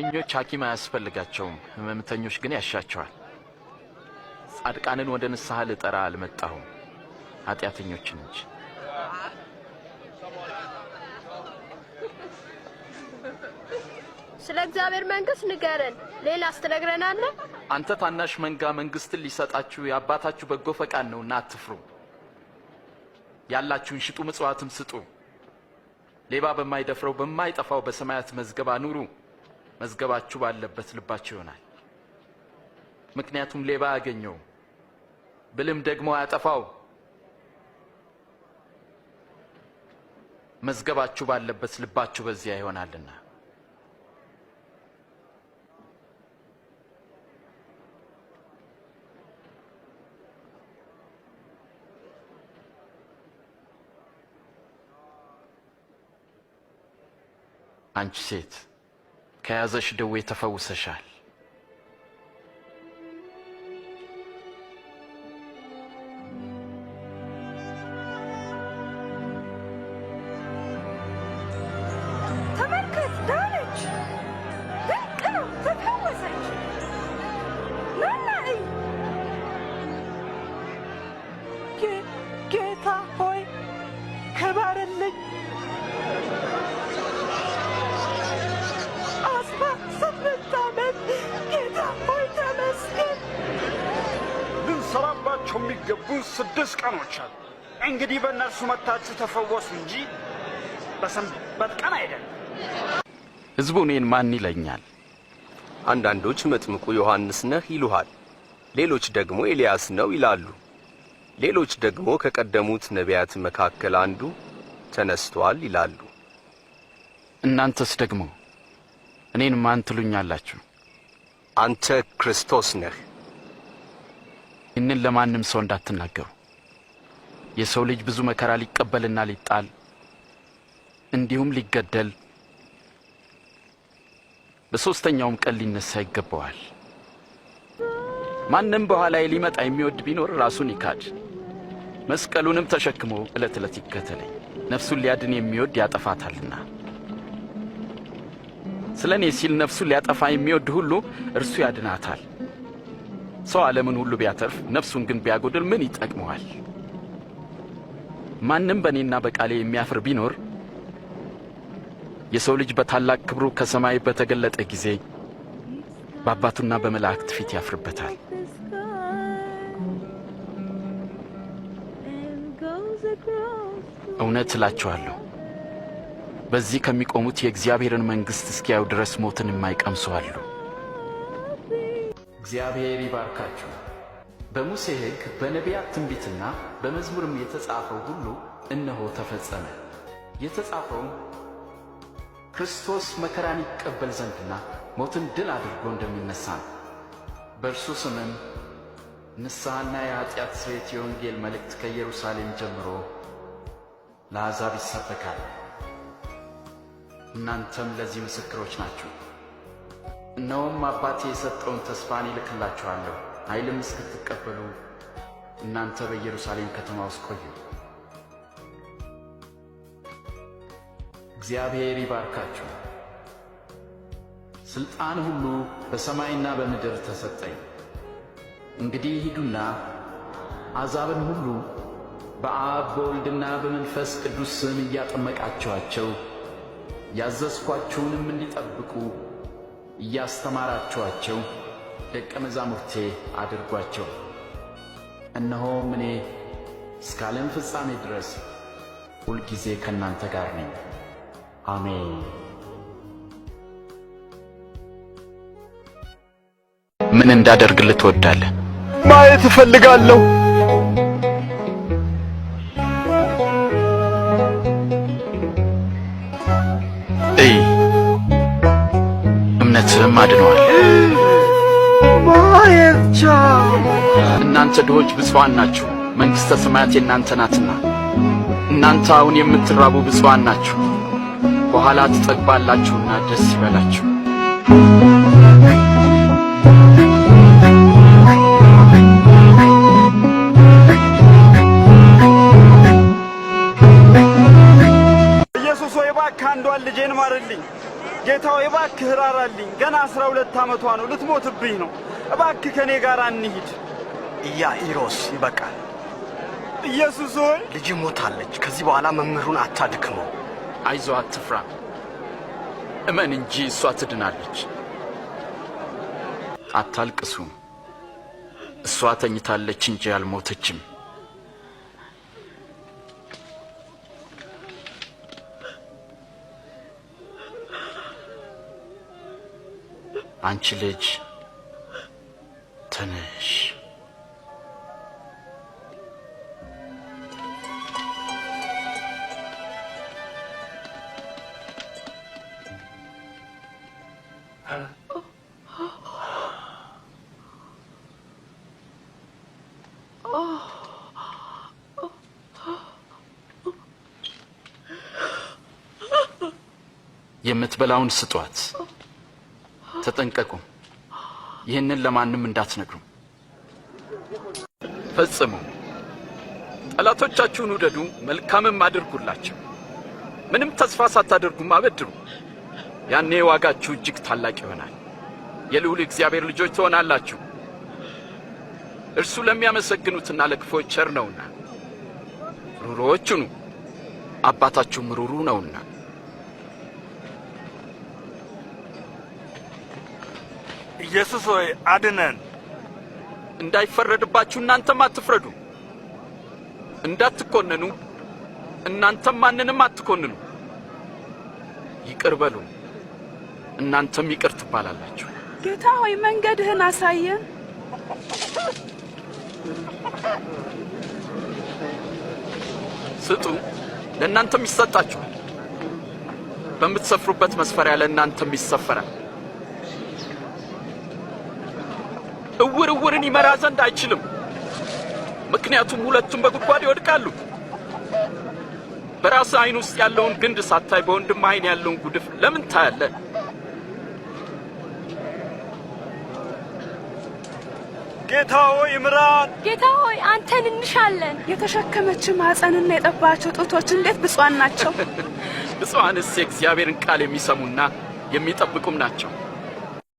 ጤነኞች ሐኪም አያስፈልጋቸውም፣ ህመምተኞች ግን ያሻቸዋል። ጻድቃንን ወደ ንስሐ ልጠራ አልመጣሁም፣ ኃጢአተኞችን እንጂ። ስለ እግዚአብሔር መንግስት ንገረን፣ ሌላስ ትነግረናለህ? አንተ ታናሽ መንጋ መንግስትን ሊሰጣችሁ የአባታችሁ በጎ ፈቃድ ነውና አትፍሩ። ያላችሁን ሽጡ፣ ምጽዋትም ስጡ። ሌባ በማይደፍረው በማይጠፋው በሰማያት መዝገብ አኑሩ። መዝገባችሁ ባለበት ልባችሁ ይሆናል። ምክንያቱም ሌባ ያገኘው ብልም ደግሞ አያጠፋው። መዝገባችሁ ባለበት ልባችሁ በዚያ ይሆናልና። አንቺ ሴት ከያዘሽ ደዌ ተፈውሰሻል። ተመልከት፣ ዳነች። ድንቅ ነው፣ ተፈወሰች። ናናይ ጌታ ሆይ ክበርልኝ። ልንሰራባቸው የሚገቡ 6 ቀኖች አሉ። እንግዲህ በእነርሱ መታችሁ ተፈወሱ እንጂ በሰንበት ቀን አይደለም። ሕዝቡ እኔን ማን ይለኛል? አንዳንዶች መጥምቁ ዮሐንስ ነህ ይሉሃል፣ ሌሎች ደግሞ ኤልያስ ነው ይላሉ፣ ሌሎች ደግሞ ከቀደሙት ነቢያት መካከል አንዱ ተነስቷል ይላሉ። እናንተስ ደግሞ እኔን ማን ትሉኛላችሁ? አንተ ክርስቶስ ነህ። ይህንን ለማንም ሰው እንዳትናገሩ። የሰው ልጅ ብዙ መከራ ሊቀበልና ሊጣል እንዲሁም ሊገደል በሦስተኛውም ቀን ሊነሳ ይገባዋል። ማንም በኋላዬ ሊመጣ የሚወድ ቢኖር ራሱን ይካድ፣ መስቀሉንም ተሸክሞ ዕለት ዕለት ይከተለኝ። ነፍሱን ሊያድን የሚወድ ያጠፋታልና፣ ስለ እኔ ሲል ነፍሱን ሊያጠፋ የሚወድ ሁሉ እርሱ ያድናታል። ሰው ዓለምን ሁሉ ቢያተርፍ ነፍሱን ግን ቢያጎድል ምን ይጠቅመዋል? ማንም በእኔና በቃሌ የሚያፍር ቢኖር የሰው ልጅ በታላቅ ክብሩ ከሰማይ በተገለጠ ጊዜ በአባቱና በመላእክት ፊት ያፍርበታል። እውነት እላችኋለሁ በዚህ ከሚቆሙት የእግዚአብሔርን መንግሥት እስኪያዩ ድረስ ሞትን የማይቀምሱ አሉ። እግዚአብሔር ይባርካችሁ። በሙሴ ሕግ በነቢያት ትንቢትና በመዝሙርም የተጻፈው ሁሉ እነሆ ተፈጸመ። የተጻፈውም ክርስቶስ መከራን ይቀበል ዘንድና ሞትን ድል አድርጎ እንደሚነሳ ነው። በእርሱ ስምም ንስሐና የኃጢአት ስርየት የወንጌል መልእክት ከኢየሩሳሌም ጀምሮ ለአሕዛብ ይሰበካል። እናንተም ለዚህ ምስክሮች ናችሁ። እነሆም አባቴ የሰጠውን ተስፋን ይልክላችኋለሁ። ኃይልም እስክትቀበሉ እናንተ በኢየሩሳሌም ከተማ ውስጥ ቆዩ። እግዚአብሔር ይባርካችሁ። ሥልጣን ሁሉ በሰማይና በምድር ተሰጠኝ። እንግዲህ ሂዱና አሕዛብን ሁሉ በአብ በወልድና በመንፈስ ቅዱስ ስም እያጠመቃችኋቸው ያዘዝኳችሁንም እንዲጠብቁ እያስተማራችኋቸው ደቀ መዛሙርቴ አድርጓቸው። እነሆም እኔ እስከ ዓለም ፍጻሜ ድረስ ሁልጊዜ ከእናንተ ጋር ነኝ። አሜን። ምን እንዳደርግልህ ትወዳለህ? ማየት እፈልጋለሁ። እምነትህም አድነዋል። እናንተ ድሆች ብፁዓን ናችሁ፣ መንግሥተ ሰማያት የእናንተ ናትና። እናንተ አሁን የምትራቡ ብፁዓን ናችሁ፣ በኋላ ትጠግባላችሁና ደስ ይበላችሁ። ኢየሱስ ሆይ እባክህ አንዷን ልጄን ማርልኝ። ጌታ ሆይ እባክህ ራራልኝ። ገና 12 ዓመቷ ነው። ልትሞትብኝ ነው። እባክህ ከኔ ጋር እንሂድ። ኢያኢሮስ ይበቃል። ኢየሱስ ሆይ ልጅ ሞታለች። ከዚህ በኋላ መምህሩን አታድክመው። አይዞ፣ አትፍራ፣ እመን እንጂ እሷ ትድናለች። አታልቅሱ፣ እሷ ተኝታለች እንጂ አልሞተችም። አንቺ ልጅ ተነሽ። የምትበላውን ስጧት። ተጠንቀቁ። ይህንን ለማንም እንዳትነግሩ። ፈጽሙ። ጠላቶቻችሁን ውደዱ፣ መልካምም አድርጉላቸው። ምንም ተስፋ ሳታደርጉም አበድሩ። ያኔ ዋጋችሁ እጅግ ታላቅ ይሆናል። የልዑል እግዚአብሔር ልጆች ትሆናላችሁ። እርሱ ለሚያመሰግኑትና ለክፎች ቸር ነውና። ሩሩዎች ሁኑ፣ አባታችሁም ሩሩ ነውና። ኢየሱስ ሆይ አድነን። እንዳይፈረድባችሁ እናንተም አትፍረዱ። እንዳትኮነኑ እናንተም ማንንም አትኮንኑ። ይቅር በሉ፣ እናንተም ይቅር ትባላላችሁ። ጌታ ሆይ መንገድህን አሳየን። ስጡ፣ ለእናንተም ይሰጣችኋል። በምትሰፍሩበት መስፈሪያ ለእናንተም ይሰፈራል። እውር እውርን ይመራ ዘንድ አይችልም፣ ምክንያቱም ሁለቱም በጉድጓድ ይወድቃሉ። በራስ ዓይን ውስጥ ያለውን ግንድ ሳታይ በወንድም ዓይን ያለውን ጉድፍ ለምን ታያለህ? ጌታ ሆይ ምራን። ጌታ ሆይ አንተን እንሻለን። የተሸከመች ማኅፀንና የጠባቸው ጡቶች እንዴት ብፁዓን ናቸው! ብፁዓንስ የእግዚአብሔርን ቃል የሚሰሙና የሚጠብቁም ናቸው።